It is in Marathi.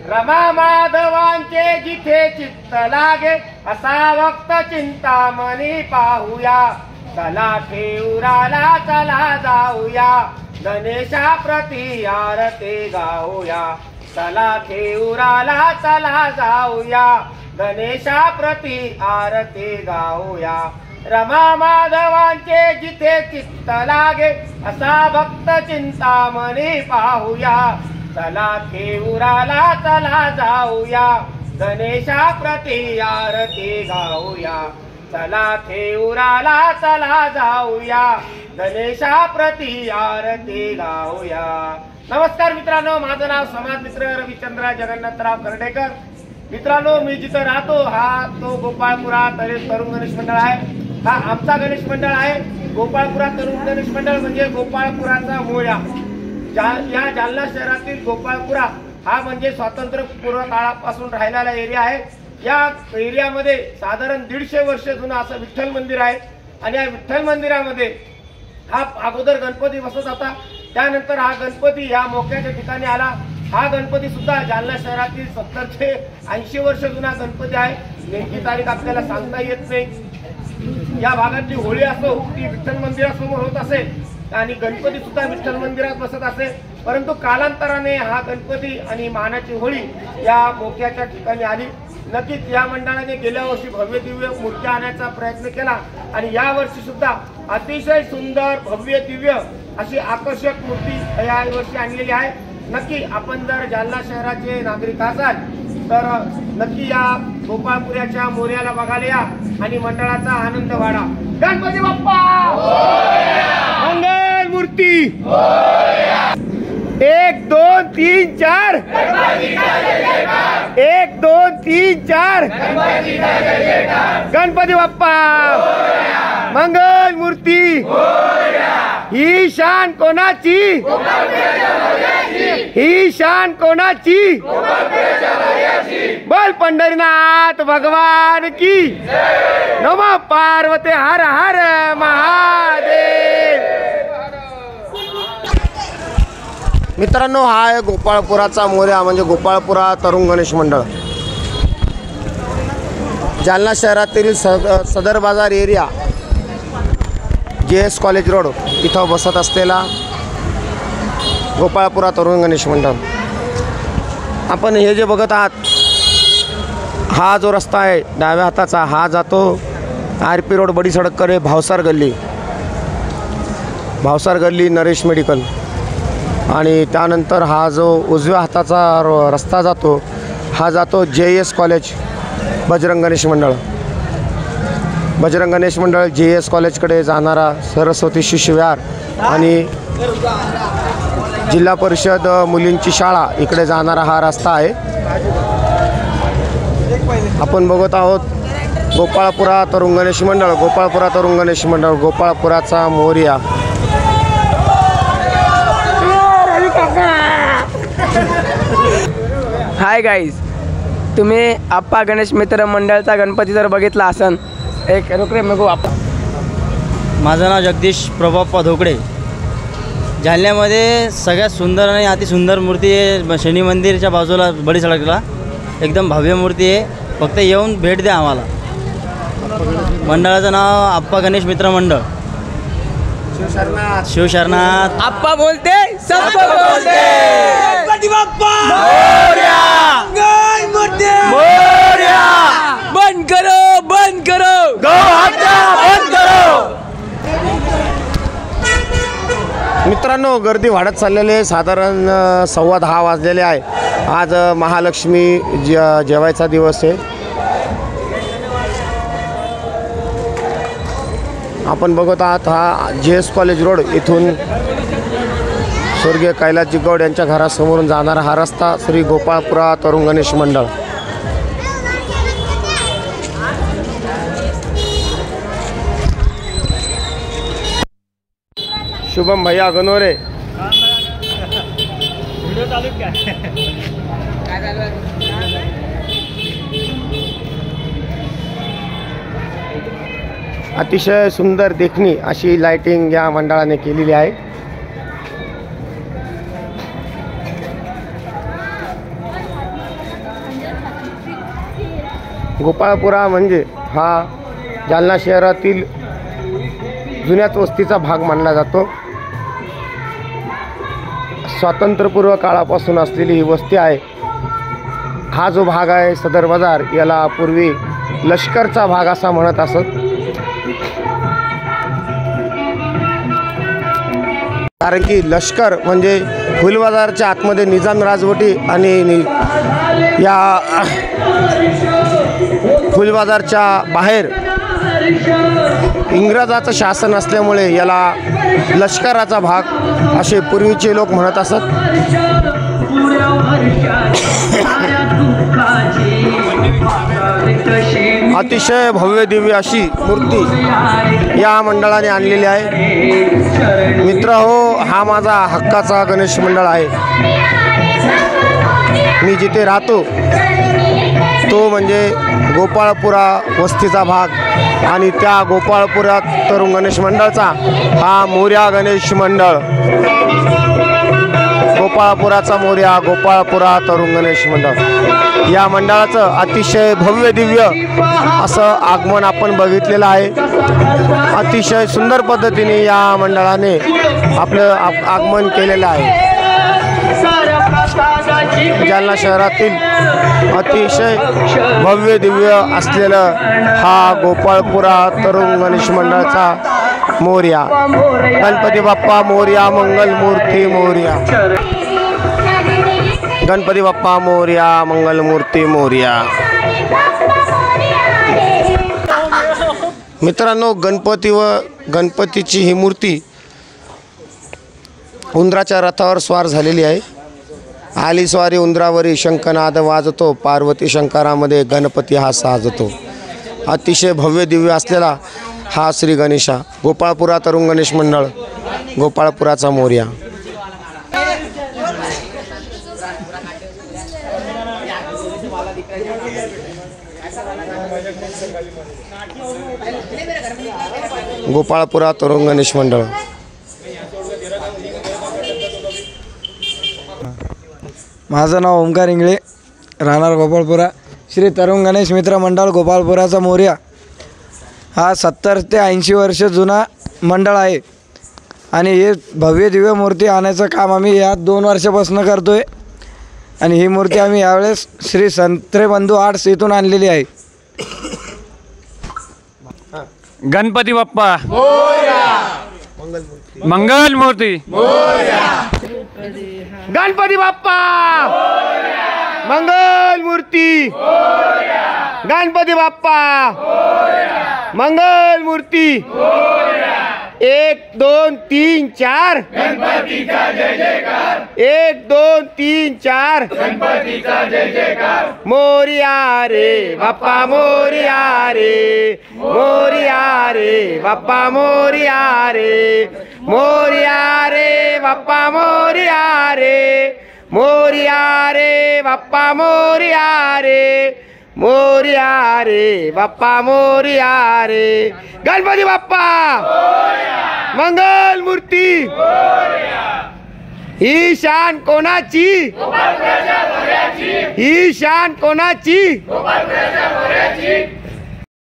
रमा माधवांचे जिथे चित्त लागे असा भक्त चिंतामणी पाहूया। चला ठेऊराला चला जाऊया गणेशा प्रती आरती गाऊया। चला ठेऊराला चला जाऊया गणेशा प्रती आरती गाऊया। रमा माधवांचे जिथे चित्त लागे असा भक्त चिंतामणी पाहूया। चला ठेऊराला चला जाऊया गणेशा प्रती आरती गाऊया। चला ठेऊराला चला जाऊया गणेशा प्रती आरती गाऊया। नमस्कार मित्रांनो, माझं नाव समाजमित्र रविचंद्र जगन्नाथराव कर्डेकर। मित्रांनो, मी जिथं राहतो हा तो गोपाळपुरा तरुण गणेश मंडळ आहे। हा आमचा गणेश मंडळ आहे। गोपाळपुरा तरुण गणेश मंडळ म्हणजे गोपाळपुराचा मोळा। या जालना शहरातील गोपाळपुरा हा म्हणजे स्वातंत्र्यपूर्व काळापासून राहिलेला एरिया आहे। या एरियामध्ये साधारण 150 वर्ष जुनं असं विठ्ठल मंदिर आहे आणि या विठ्ठल मंदिरामध्ये हा अगोदर गणपती बसत होता। त्यानंतर हा गणपती या मोक्याच्या ठिकाणी आला। हा गणपती सुद्धा जालना शहरातील 70 ते 80 वर्ष जुना गणपती आहे। नेमकी तारीख आपल्याला सांगता येत नाही। या भागातली होळी असो ती विठ्ठल मंदिरासमोर होत असे आणि गणपती सुद्धा विठ्ठल मंदिरात बसत असे। परंतु कालांतराने हा गणपती आणि मानाची होळी या मोक्याच्या ठिकाणी आली। नक्कीच या मंडळाने गेल्या वर्षी भव्य दिव्य मूर्त्या आणण्याचा प्रयत्न केला आणि या वर्षी सुद्धा अतिशय सुंदर भव्य दिव्य अशी आकर्षक मूर्ती या वर्षी आणलेली आहे। नक्की आपण जर जालना शहराचे नागरिक असाल तर नक्की या गोपाळपुऱ्याच्या मोर्याला बघायला या आणि मंडळाचा आनंद वाढा। गणपती बाप्पा मंगल मूर्ती 1 2 3 4 1 2 3 4 गणपती बाप्पा मंगल मूर्ती। ही शान कोणाची? ही शान कोणाची? बोल पंढरीनाथ भगवान की। नमो पार्वती हर हर महादेव। मित्रांनो, हा आहे गोपाळपुराचा मोर्या म्हणजे गोपाळपुरा तरुण गणेश मंडळ। जालना शहरातील सदर बाजार एरिया JS कॉलेज रोड इथं बसत असलेला गोपाळपुरा तरुण गणेश मंडळ। आपण हे जे बघत आहात हा जो रस्ता आहे डाव्या हाताचा हा जातो RP रोड बडी सडककडे भावसार गल्ली नरेश मेडिकल आणि त्यानंतर हा जो उजव्या हाताचा रस्ता जातो हा जातो JS कॉलेज बजरंग गणेश मंडळ JS कॉलेजकडे जाणारा सरस्वती शिशु विहार आणि जिल्हा परिषद मुलींची शाळा इकडे जाणारा हा रस्ता आहे। आपण बघत आहोत गोपाळपुरा तरुण गणेश मंडळ गोपाळपुराचा मोर्या। हाय गाईज, तुम्ही आप्पा गणेश मित्र मंडळचा गणपती जर बघितला असन एक रुकरे मगो आपण। माझं नाव जगदीश प्रभाप पाधोकडे। जालन्यामध्ये सगळ्यात सुंदर आणि अतिसुंदर मूर्ती आहे शनी मंदिरच्या बाजूला बडी सडकला। एकदम भव्य मूर्ती आहे, फक्त येऊन भेट द्या आम्हाला। मंडळाचं नाव आप्पा गणेश मित्र मंडळ शिवशरनाथ। आप्पा बोलते सबको बोलते गणपती बाप्पा मोरया। बंद करो बंद करो। मित्रांनो, गर्दी वाढत चाललेली आहे। साधारण 10:15 वाजलेले आहे। आज महालक्ष्मी जेवायचा दिवस आहे। आपण बघत आहात हा JS कॉलेज रोड इथून स्वर्गीय कैलासजी गौड यांच्या घरासमोरून जाणारा हा रस्ता श्री गोपाळपुरा तरुण गणेश मंडळ। शुभम भैया गणोरे व्हिडिओ चालू काय अतिशय सुंदर देखणी अशी लाइटिंग या मंडळाने केलेली आहे। गोपाळपुरा म्हणजे हा जालना शहरातील जुन्याच वस्तीचा भाग मानला जातो. स्वातंत्र्यपूर्व काळापासून असलेली ही वस्ती आहे. हा जो भाग आहे सदर बाजार, याला पूर्वी लष्करचा भाग असा म्हणत असत. कारण की लष्कर म्हणजे फुलबाजारच्या आतमध्ये निजाम राजवटी आणि या फुलबाजारच्या बाहेर इंग्रजाचं शासन असल्यामुळे याला लष्कराचा भाग असे पूर्वीचे लोक म्हणत असत. अतिशय भव्य दिव्य अशी मूर्ती या मंडळाने आणलेली आहे. मित्र हो, हा माझा हक्काचा गणेश मंडळ आहे. मी जिथे राहतो तो म्हणजे गोपाळपुरा वस्तीचा भाग आणि त्या गोपाळपुरा तरुण गणेश मंडळचा हा मोर्या गणेश मंडळ. गोपाळपुराचा मोर्या गोपाळपुरा तरुण गणेश मंडळ या मंडळाचं अतिशय भव्य दिव्य असं आगमन आपण बघितलेलं आहे. अतिशय सुंदर पद्धतीने या मंडळाने आपलं आगमन केलेलं आहे. जालना शहरातील अतिशय भव्य दिव्य असलेलं हा गोपाळपुरा तरुण गणेश मंडळाचा मोर्या. गणपती बाप्पा मोर्या, मंगलमूर्ती मोर्या. गणपती बाप्पा मोर्या, मंगलमूर्ती मोर्या. मित्रांनो, गणपतीची ही मूर्ती उंदराच्या रथावर स्वार झालेली आहे. आली स्वारी उंदरावरी, शंखनाद वाजतो, पार्वती शंकरामध्ये गणपती हा साजतो. अतिशय भव्य दिव्य असलेला हा श्री गणेशा गोपाळपुरा तरुण गणेश मंडळ, गोपाळपुराचा मोर्या. गोपाळपुरा तरुण गणेश मंडळ. माझं नाव ओमकार इंगळे, राहणार गोपाळपुरा. श्री तरुण गणेश मित्र मंडळ गोपाळपुराचा मोर्या हा 70 ते 80 वर्ष जुना मंडळ आहे. आणि हे भव्य दिव्य मूर्ती आणायचं काम आम्ही या 2 वर्षापासून करतो आहे. आणि ही मूर्ती आम्ही यावेळेस श्री संत्रे बंधू आर्ट्स इथून आणलेली आहे. गणपती बाप्पा मंगलमूर्ती. गणपती बाप्पा मंगलमूर्ती. गणपती बाप्पा मंगलमूर्ती. 1 2 3 4 गणपतीचा जय जयकार. 1 2 3 4 गणपतीचा जय जयकार. मोरया रे बाप्पा मोरया रे, मोरया रे बाप्पा मोरया रे, मोरया रे बाप्पा मोरया रे, मोरया रे बाप्पा मोरया रे, मोरया रे बाप्पा मोरया रे. गणपती बाप्पा मंगलमूर्ती. ही शान कोणाची? ही शान कोणाची?